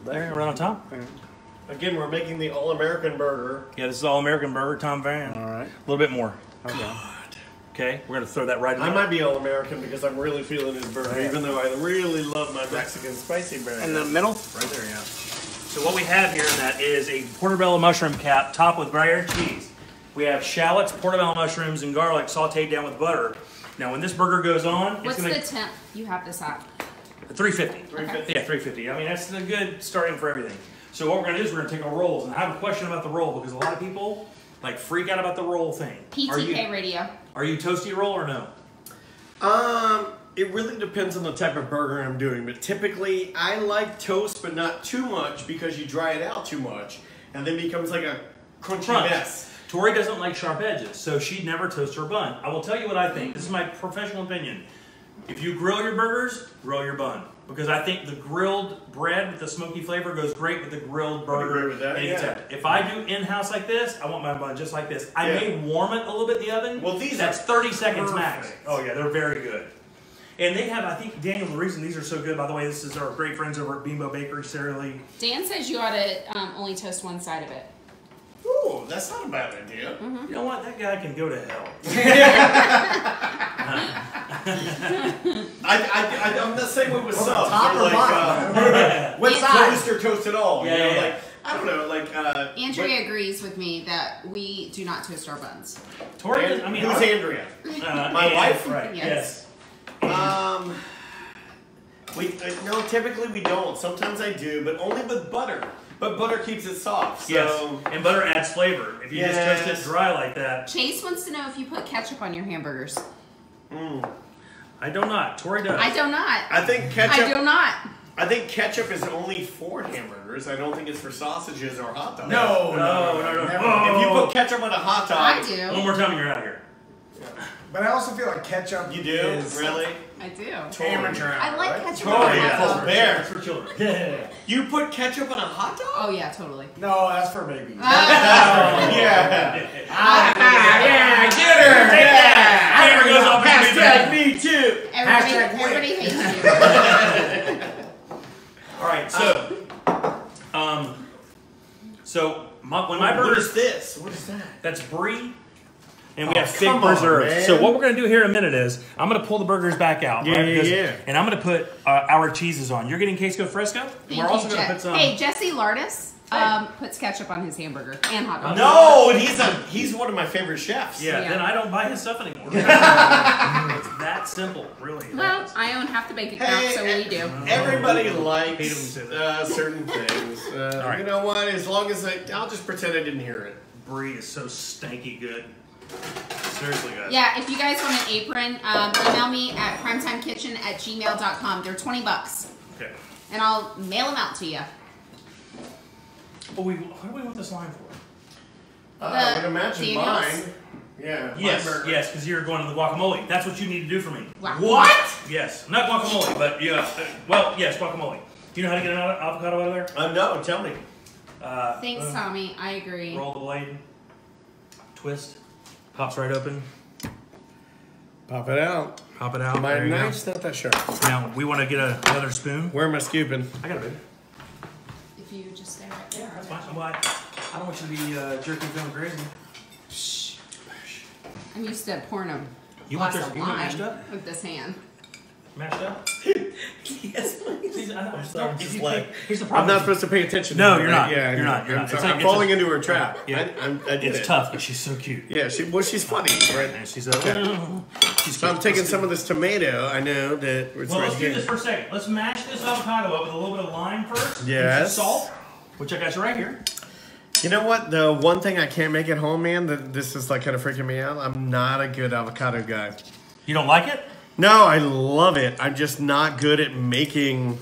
There, right on top.
Again, we're making the all-American burger.
Yeah, this is all American burger, Tom Van.
All right.
A little bit more.
Okay.
Okay, we're gonna throw that right in
I
there.
might be all-American because I'm really feeling his burger, even though I really love my Mexican spicy burger.
In the middle?
Right there, yeah. So what we have here in that is a portobello mushroom cap topped with Gruyere cheese. We have shallots, portobello mushrooms, and garlic sauteed down with butter. Now, when this burger goes on,
What's
it's gonna
the temp you have this at?
350.
350.
Yeah, 350. I mean, that's a good starting for everything. So what we're gonna do is we're gonna take our rolls, and I have a question about the roll because a lot of people like freak out about the roll thing.
PTK Radio.
Are you toasty roll or no?
It really depends on the type of burger I'm doing, but typically I like toast, but not too much because you dry it out too much, and then it becomes like a crunchy
Crunch.
mess.
Tori doesn't like sharp edges, so she'd never toast her bun. I will tell you what I think. This is my professional opinion. If you grill your burgers, grill your bun. Because I think the grilled bread with the smoky flavor goes great with the grilled burger.
agree with that,
any
yeah.
time. If I do in-house like this, I want my bun just like this. I may warm it a little bit in the oven.
Well, these
That's
are
30 seconds max.
perfect.
Oh yeah, they're very good. And they have, I think, Daniel, the reason these are so good, by the way, this is our great friends over at Bimbo Bakery, Sara Lee.
Dan says you ought to only toast one side of it.
Ooh, that's not a bad idea.
You know what? That guy can go to hell.
I'm the same way with subs.
top
They're
or
like,
bottom?
what's
Yeah.
toast or toast at all?
Yeah,
you know,
yeah.
like I don't know, like
Andrea agrees with me that we do not toast our buns.
Tori, I mean,
who's
our-
Andrea? My
yeah,
wife?
Right.
Yes.
No, typically we don't. Sometimes I do, but only with butter. But butter keeps it soft. So
Yes, and butter adds flavor. If you just toast
Yes.
it dry like that,
Chase wants to know if you put ketchup on your hamburgers.
I do not. Tori does.
I do not.
I think ketchup.
I do not.
I think ketchup is only for hamburgers. I don't think it's for sausages or hot dogs.
No.
If you put ketchup on a hot dog,
I do.
One more time and you're out of here.
But I also feel like ketchup.
you do
is
really.
I do.
Amateur.
I like
right?
ketchup.
Totally,
on
yeah.
hot dogs.
Bear.
That's for children.
You put ketchup on a hot dog?
Oh yeah, totally.
No, that's for babies.
Ah.
Yeah.
Yeah, get her.
Yeah. Camera goes off and
Hashtag me too.
Everybody hates you.
All right, when my
What
burgers,
is this? What is that?
that's brie, and we have fig
come on,
preserves.
man.
So what we're gonna do here in a minute is I'm gonna pull the burgers back out.
Yeah,
right?
yeah.
And I'm gonna put our cheeses on. You're getting queso fresco.
Thank
We're
you,
also gonna
Je-
put some.
Hey, Jesse Lardis puts ketchup on his hamburger and hot dogs.
No, and he's one of my favorite chefs.
Yeah,
Yeah.
then I don't buy his stuff anymore. It's that simple, really.
Well, I own half the bank account, so we do.
Everybody
Hate
likes
when you say that.
certain things.
right.
You know what? As long as I'll just pretend I didn't hear it.
Brie is so stanky good. Seriously, guys.
Yeah, if you guys want an apron, email me at primetimekitchen@gmail.com. They're $20,
Okay.
and I'll mail them out to you.
But what do we want this line for?
I would imagine
Daniels?
mine. Yeah.
Yes,
my burger.
yes, because you're going to the guacamole. That's what you need to do for me.
Wow.
What?
Yes, not guacamole, but yeah. Well, yes, guacamole. Do you know how to get an avocado out of there?
No, tell me.
Thanks, Tommy. I agree.
Roll the blade, twist, pops right open,
Pop it out.
pop it out.
My
There you go.
knife's not that sharp.
Now we want to get another spoon.
Where am I scooping?
I got it, baby.
If you just stay right there.
That's fine. I don't want you to be jerking feeling crazy.
I'm used to pouring a
You want
glass
this?
of
You want
wine
mashed up?
with this hand.
Mashed up?
Yes, please.
I'm
sorry,
If
just
you
like-
pick- here's the
I'm
problem.
not supposed to pay attention.
No,
to
you're
her,
not.
right? Yeah,
You're not. You're
I'm
not.
sorry.
It's
I'm
like-
falling into her trap.
Yeah.
I did
It's
it.
tough, but she's so cute.
Yeah, she's funny, right?
And she's she's
So I'm
cute.
taking some of this tomato. I know that it's
Well,
right
let's do
here.
this for a second. Let's mash this avocado up with a little bit of lime first. and
Yes.
some salt, which I got you right here.
You know what? The one thing I can't make at home, man, that this is like kind of freaking me out. I'm not a good avocado guy.
You don't like it?
No, I love it. I'm just not good at making.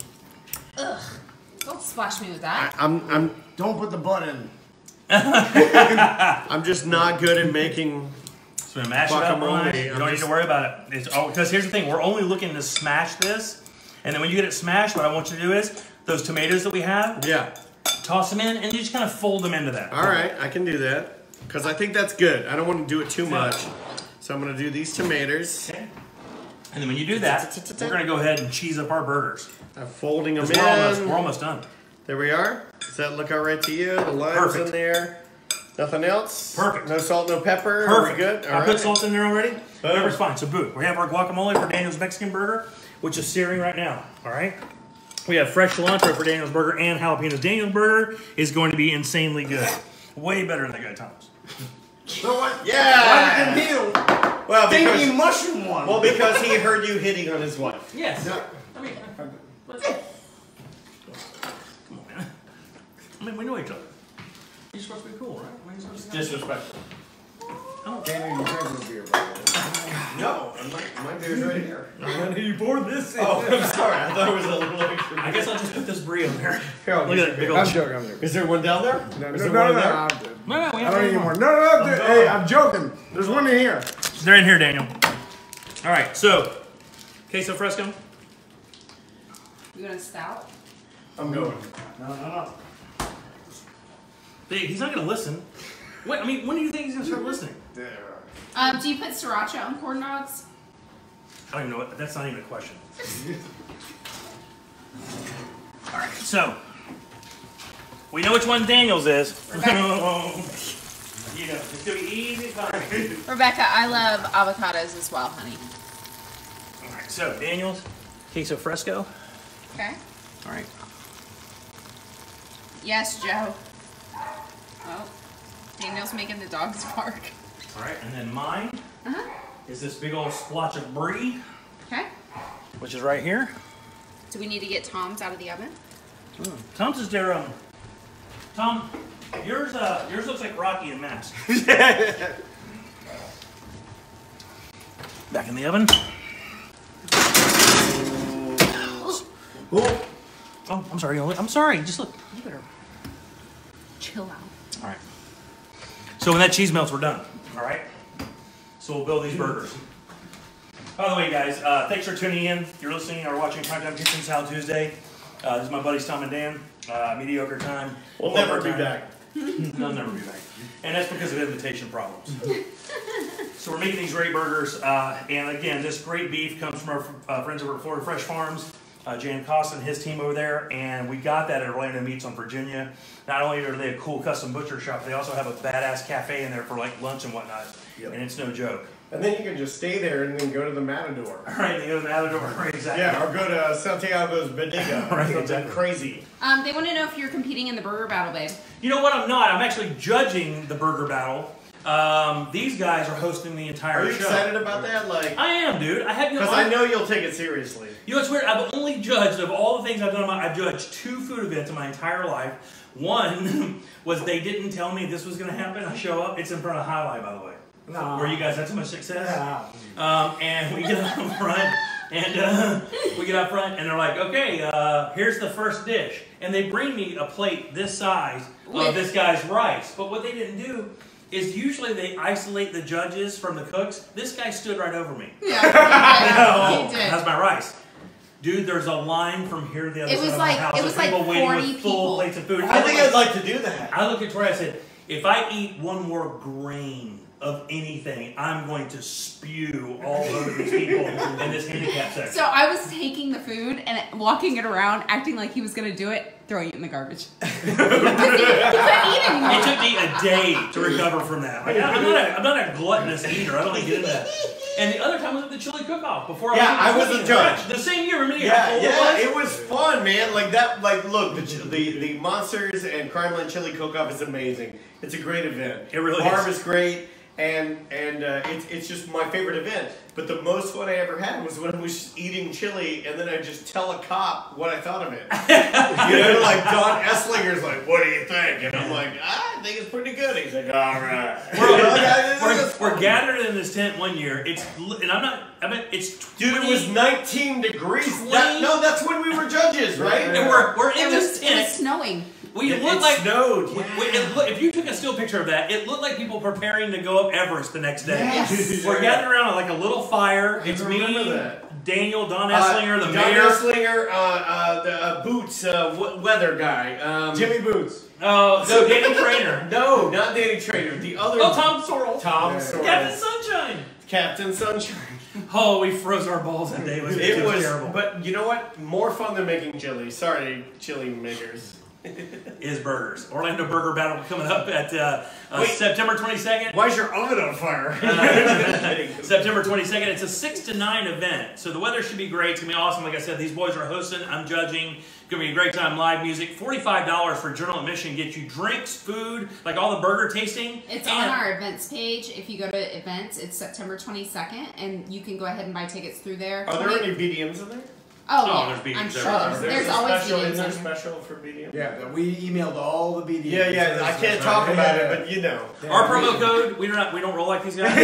Ugh. Don't splash me with that.
I'm
Don't put the butt in.
I'm just not good at making.
So we mash it up,
Guacamole,
Ryan. You
I'm
don't need
just-
to worry about it. Because here's the thing: we're only looking to smash this, and then when you get it smashed, what I want you to do is those tomatoes that we have,
Yeah.
toss them in, and you just kind of fold them into that.
All right, I can do that because I think that's good. I don't want to do it too much, so I'm gonna do these tomatoes.
Okay. And then when you do that, we're gonna go ahead and cheese up our burgers.
I'm folding them
'Cause
in.
we're almost done.
There we are. Does that look all right to you? The lime's
Perfect.
in there. Nothing else?
Perfect.
No salt, no pepper?
Perfect.
Are we good?
I
All
put
right.
salt in there already. Pepper's fine. So boom, we have our guacamole for Daniel's Mexican burger, which is searing right now. All right. We have fresh cilantro for Daniel's burger and jalapenos. Daniel's burger is going to be insanely good. Way better than Guy Thomas.
So what?
Yeah.
Why did the deal?
Well, because,
Thinking mushroom one.
well, because he heard you hitting on his wife.
Yes.
No.
I mean, let's go. Come on, man. I mean, we know each other. You're supposed to be cool, right? I mean, you're supposed to
Disrespectful.
Can't even drink no beer, by the way.
No, my beer's right here.
You poured this in.
Oh, I'm sorry. I thought it was a little extra.
I guess I'll just put this brie on there.
Here, I'll
Look
get
at that big old.
I'm joking. I'm joking.
Is there one down there?
No,
Is
no,
there
no,
one
no,
there?
no,
No, we
I
have
don't
one
need
more.
more. No, dude, hey, I'm joking. There's one in here.
They're in here, Daniel. All right, so queso fresco.
You want a stout?
I'm going.
No.
He's not gonna listen. What? I mean, when do you think he's gonna start listening?
Do you put sriracha on corn dogs?
I don't even know what. That's not even a question. All right, so we know which one Daniel's is. You know, it's gonna be easy.
Rebecca, I love avocados as well, honey.
All right, so Daniel's queso fresco.
Okay.
All right.
Yes, Joe. Oh, Daniel's making the dogs bark.
All right, and then mine
Uh-huh.
is this big old splotch of brie,
Okay.
which is right here.
Do we need to get Tom's out of the oven?
Tom's is their Tom, yours looks like Rocky and Max. Back in the oven.
Ooh.
Oh, I'm sorry. I'm sorry. Just look.
You better chill out.
All right. So when that cheese melts, we're done. All right. So we'll build these burgers. By the way, guys, thanks for tuning in. You're listening or watching Primetime Kitchen Salad Tuesday. This is my buddies Tom and Dan. Mediocre time.
We'll never be back.
They'll never be back. And that's because of invitation problems. So we're making these great burgers. And again, this great beef comes from our friends over at Florida Fresh Farms. Jan Costa and his team over there. And we got that at Orlando Meats on Virginia. Not only are they a cool custom butcher shop, they also have a badass cafe in there for like lunch and whatnot. Yep. And it's no joke.
And then you can just stay there and then go to the Matador.
All right, they go to the Matador. Right, exactly.
Yeah, or go to Santiago's Bodega.
Right,
Something
exactly.
crazy.
They want to know if you're competing in the burger battle, babe.
You know what? I'm not. I'm actually judging the burger battle. These guys are hosting the entire show.
Are you excited about that? Like,
I am, dude. I have
because I know you'll take it seriously.
You know what's weird? I've only judged of all the things I've done. I've judged 2 food events in my entire life. One was they didn't tell me this was going to happen. I show up. It's in front of Highlight, by the way.
No.
Where you guys had so much success.
Yeah.
And we get up front, and they're like, okay, here's the first dish. And they bring me a plate this size of this guy's rice. But what they didn't do is usually they isolate the judges from the cooks. This guy stood right over me.
Yeah, he did.
How's my rice? Dude, there's a line from here to the other side of my house.
It was
people
like
waiting
40
with full
people.
plates of food.
I think I'd like to do that.
I looked at Tori, I said, if I eat one more grain of anything, I'm going to spew all over these people in this handicap section.
So I was taking the food and walking it around, acting like he was going to do it, throwing it in the garbage. He couldn't eat anymore.
It took me a day to recover from that. Like, I'm not a gluttonous eater. I don't get into that. And the other time was at the chili cook-off. Before
I was a judge.
The same year, remember?
Yeah, it was fun, man. Like that. Like, look, the Monsters and Crimeland Chili Cook-Off is amazing. It's a great event.
It really
Barb
is.
is great. And it's just my favorite event. But the most fun I ever had was when I was just eating chili and then I just tell a cop what I thought of it. You know, like Don Esslinger's like, "What do you think?" And I'm like, "I think it's pretty good." He's like, "All right."
We're gathered in this tent one year. It's
Dude, it was 19 degrees.
20.
That's when we were judges, right?
And we're in this
It
tent.
was snowing.
It looked like
snowed.
If you took a still picture of that, it looked like people preparing to go up Everest the next day.
Yes.
We're gathered around like a little fire. It's me, Daniel, Don Esslinger, the mayor.
Don Esslinger, the Boots, weather guy.
Jimmy Boots.
Oh, no, Danny Trainer.
No, not Danny Trainer. The other.
Oh, Tom Sorrell.
Tom Sorrell.
Captain Sunshine.
Captain Sunshine.
Oh, we froze our balls that day. It was terrible.
But you know what? More fun than making chili. Sorry, chili makers.
Is burgers. Orlando Burger Battle coming up at September 22nd.
Why is your oven on fire?
September 22nd. It's a 6 to 9 event. So the weather should be great. It's going to be awesome. Like I said, these boys are hosting. I'm judging. It's going to be a great time. Live music. $45 for general admission. Get you drinks, food, like all the burger tasting.
It's on our events page. If you go to events, it's September 22nd, and you can go ahead and buy tickets through there.
Are there any BDMs in there?
Oh, yeah.
there's BDMs
I'm sure.
there.
There's always
special,
BDMs.
Is there
in there.
special for BDM?
Yeah, we emailed all the BDs.
Yeah, I can't talk about it, but you know.
Our promo code, we don't roll like these guys.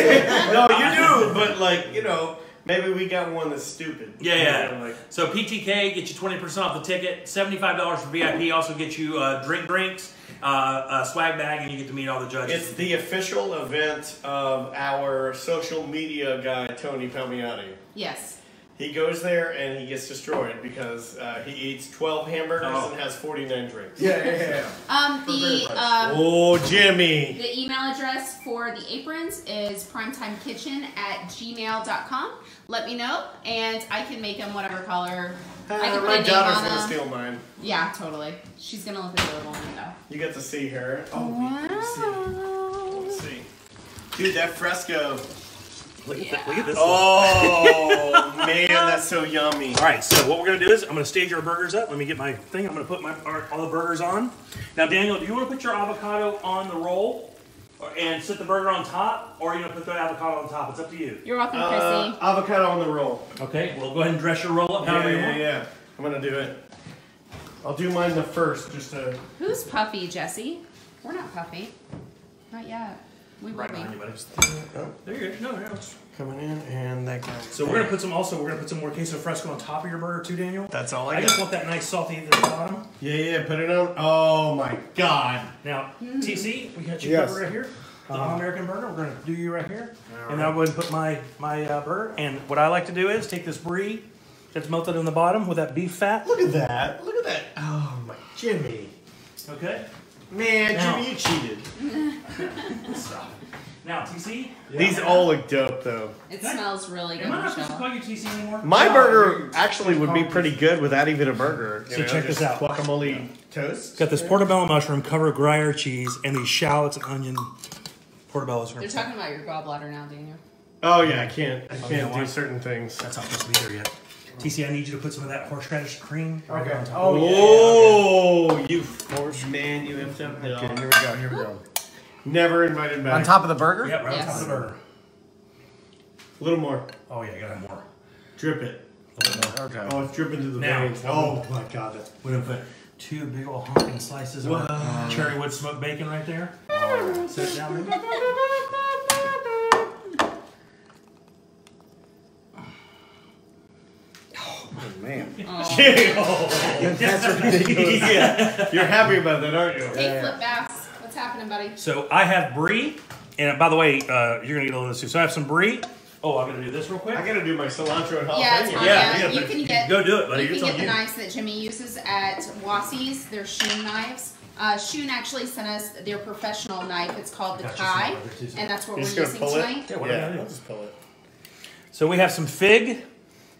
No, you do, but like, you know, maybe we got one that's stupid.
Yeah.
You know, like,
So PTK get you 20% off the ticket. $75 for VIP. Also get you drinks, a swag bag, and you get to meet all the judges.
it's the official event of our social media guy, Tony Palmiotti.
Yes.
He goes there and he gets destroyed because he eats 12 hamburgers and has 49 drinks.
Yeah.
Oh, Jimmy.
The email address for the aprons is primetimekitchen@gmail.com. Let me know, and I can make them whatever color. I can put
My
a name
daughter's
on
gonna
them.
steal mine.
Yeah, totally. She's gonna look adorable in it though.
You get to see her. Oh,
Wow.
let's see. Dude, that fresco.
Look at this.
Oh, man, that's so yummy.
All right, so what we're going to do is I'm going to stage our burgers up. Let me get my thing. I'm going to put all the burgers on. Now, Daniel, do you want to put your avocado on the roll and sit the burger on top, or are you going to put the avocado on top? It's up to you.
You're welcome, Chrissy.
Avocado on the roll.
Okay, well, go ahead and dress your roll up however you want.
Yeah. I'm going to do it. I'll do mine the first, just to...
Who's puffy, Jesse? We're not puffy. Not yet. We will
right
be.
behind you, buddy.
Oh,
There you go. No.
coming in, and that guy.
So we're gonna put some more queso fresco on top of your burger too, Daniel.
That's all
I just want that nice salty at the bottom.
Yeah, put it on. Oh my God.
Now, TC, we got your
Yes.
burger right here. The All-American burger. We're gonna do you right here, and I'll go ahead and put my burger. And what I like to do is take this brie that's melted in the bottom with that beef fat.
Look at that. Look at that. Oh my Jimmy.
Okay.
Man,
Now-
Jimmy, you cheated.
Now, TC.
These all look dope though.
It smells really good,
Am I not supposed to
Michelle.
call you TC anymore?
My
No,
burger
you-
actually would be pretty good without even a burger.
So check this out.
Guacamole toast.
It's got this portobello mushroom covered Gruyere cheese and these shallots and onion portobellos.
They're talking about your gallbladder now, Daniel.
Oh yeah, I can't
yeah,
do
why?
certain things.
That's not supposed to be there yet. TC, I need you to put some of that horseradish cream right
Okay.
on top.
Oh,
Oh, you force man, you have something.
Okay, here we go. Here we go.
Never invited back.
On top of the burger?
Yep, right on top
Yes.
of the burger.
A little more.
Oh yeah, you gotta have more.
Drip it.
A little more.
Okay.
Oh, it's dripping to the
Now.
veins. Oh my God. That's
We're gonna put 2 big old honking slices of cherry wood smoked bacon right there. Set it down, baby.
Oh, man.
That's ridiculous. Yeah. You're happy about that, aren't you?
Hey, Flip Bass. What's happening, buddy?
So I have brie, and by the way, you're gonna get a little of this too. So I have some brie. Oh, I'm gonna do this real quick.
I gotta do my cilantro and jalapeno.
Yeah, it's fine.
Yeah,
Yeah,
yeah,
you
but
can get.
go do it, buddy.
You
It's
can
on
get the
you.
knives that Jimmy uses at Wassie's. They're Shun knives. Shun actually sent us their professional knife. It's called the
Got you
Kai,
some over there, too.
and that's what
You're
we're
just gonna
using
pull
tonight.
it?
what am I
Yeah,
gonna do?
I'll just pull it.
So we have some fig.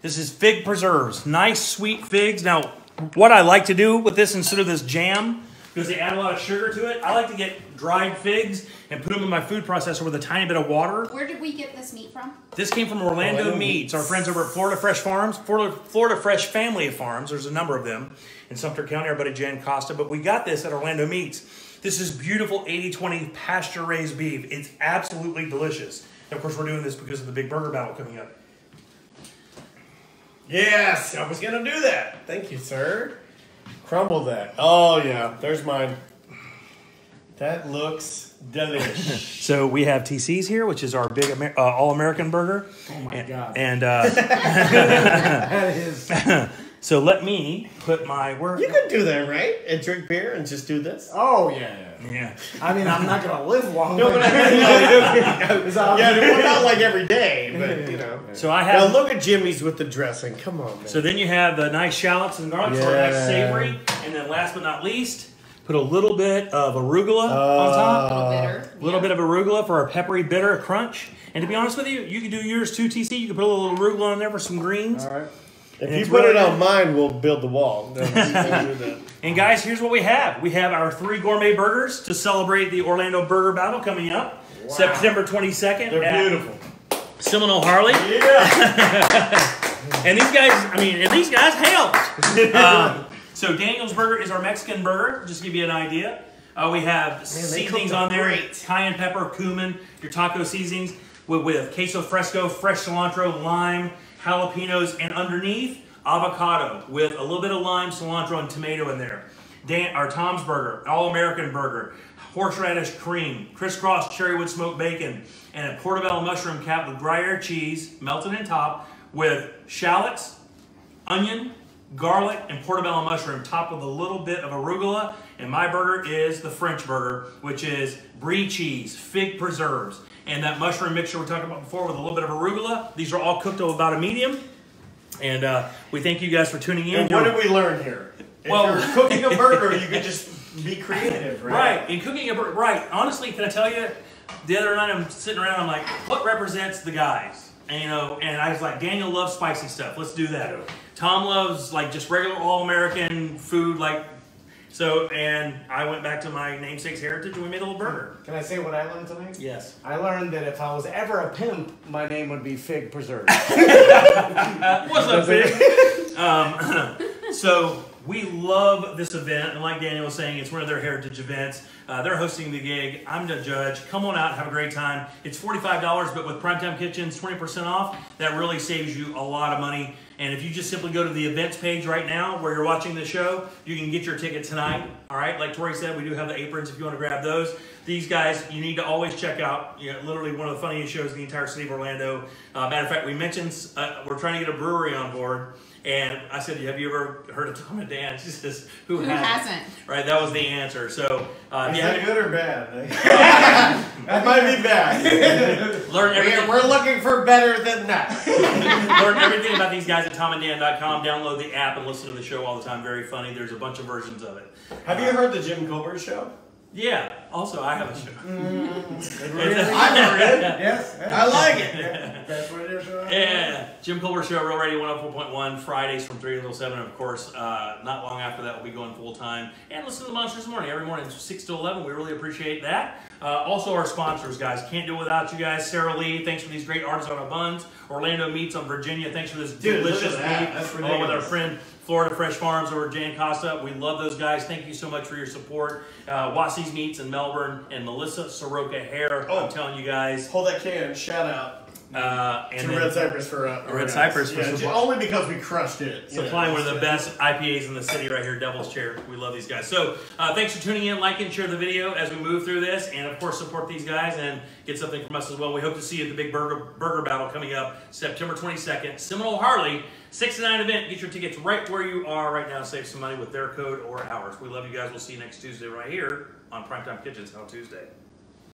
This is fig preserves. Nice sweet figs. Now, what I like to do with this instead of this jam, because they add a lot of sugar to it, I like to get dried figs and put them in my food processor with a tiny bit of water.
Where did we get this meat from?
This came from Orlando
Orlando
Meats.
Meats.
Our friends over at Florida Fresh Farms, Florida Fresh Family of Farms. There's a number of them in Sumter County. Our buddy Jan Costa. But we got this at Orlando Meats. This is beautiful 80/20 pasture-raised beef. It's absolutely delicious. And of course, we're doing this because of the big burger battle coming up.
Yes, I was gonna do that. Thank you, sir. Crumble that. Oh yeah, there's mine. That looks delicious.
So we have TC's here, which is our big all-American burger.
Oh, my God.
And
That is.
so let me put my
You could do that, right? And drink beer and just do this.
Oh, yeah.
Yeah.
I mean, I'm not going to live long.
No, but well, not like every day, but you know.
So I
Now
have.
look at Jimmy's with the dressing. Come on, man.
So then you have the nice shallots and garlic, so nice
Yeah.
savory, and then last but not least, put a little bit of arugula on top.
A little bitter.
A little bit of arugula for our peppery, bitter crunch. And to be honest with you, you can do yours too, TC. You can put a little arugula on there for some greens.
All right.
if
and
you
it's
put it
really
on mine, we'll build the wall. No, we won't do that.
And guys, here's what we have. We have our 3 gourmet burgers to celebrate the Orlando Burger Battle coming up.
Wow.
September 22nd.
They're
at
beautiful.
Seminole Harley.
Yeah.
And these guys helped. So Daniel's Burger is our Mexican burger, just to give you an idea. We have seasonings
cooked
on there,
great.
cayenne pepper, cumin, your taco seasonings with queso fresco, fresh cilantro, lime, jalapenos, and underneath, avocado with a little bit of lime, cilantro, and tomato in there. Our Tom's Burger, All-American Burger, horseradish cream, crisscross cherrywood smoked bacon, and a portobello mushroom cap with Gruyere cheese melted in top with shallots, onion, garlic, and portobello mushroom topped with a little bit of arugula. And my burger is the French burger, which is brie cheese, fig preserves, and that mushroom mixture we talked about before with a little bit of arugula. These are all cooked to about a medium. And we thank you guys for tuning in.
And what did we learn here? If
Well-
you're cooking a burger, you could just be creative, right?
Right, in cooking a burger, right. Honestly, can I tell you, the other night I'm sitting around, I'm like, what represents the guys? And, and I was like, Daniel loves spicy stuff. Let's do that. Tom loves like just regular all-American food, like, so, and I went back to my namesake's heritage and we made a little burger.
Can I say what I learned tonight?
Yes.
I learned that if I was ever a pimp, my name would be Fig Preserve.
What's up, Fig? So we love this event, and like Daniel was saying, it's one of their heritage events. They're hosting the gig. I'm the judge. Come on out and have a great time. It's $45, but with Primetime Kitchens, 20% off. That really saves you a lot of money. And if you just simply go to the events page right now where you're watching the show, you can get your ticket tonight. All right, like Tori said, we do have the aprons if you want to grab those. These guys, you need to always check out. Literally one of the funniest shows in the entire city of Orlando. Matter of fact, we mentioned we're trying to get a brewery on board. And I said, have you ever heard of Tom and Dan? She says, who hasn't? Right, that was the answer. So,
is that good or bad? That might be bad.
Learn everything.
We're looking for better than that.
Learn everything about these guys at tomandan.com. Download the app and listen to the show all the time. Very funny. There's a bunch of versions of it.
Have you heard the Jim Colbert Show?
Yeah. Also, I have a show.
I've heard it. Yes. I like it.
That's what it is.
Yeah. Jim Colbert Show, Real Radio 104.1, Fridays from 3 until 7. Of course, not long after that, we'll be going full time. And listen to the Monsters Morning every morning, 6 to 11. We really appreciate that. Also, our sponsors, guys. Can't do it without you guys. Sarah Lee, thanks for these great artisanal buns. Orlando Meats on Virginia, thanks for this delicious meat.
That's
Along with our friend Florida Fresh Farms over Jan Costa. We love those guys. Thank you so much for your support. Wassey's Meats in Melbourne and Melissa Soroka Hair. I'm telling you guys.
Hold that can. Shout out.
And
to Red Cypress for
Red Cypress for
only because we crushed it.
Supplying one of the best IPAs in the city right here, Devil's Chair. We love these guys. So thanks for tuning in, like and share the video as we move through this, and of course support these guys and get something from us as well. We hope to see you at the big burger battle coming up September 22nd. Seminole Harley 6 to 9 event. Get your tickets right where you are right now. Save some money with their code or ours. We love you guys. We'll see you next Tuesday right here on Primetime Kitchens on Tuesday.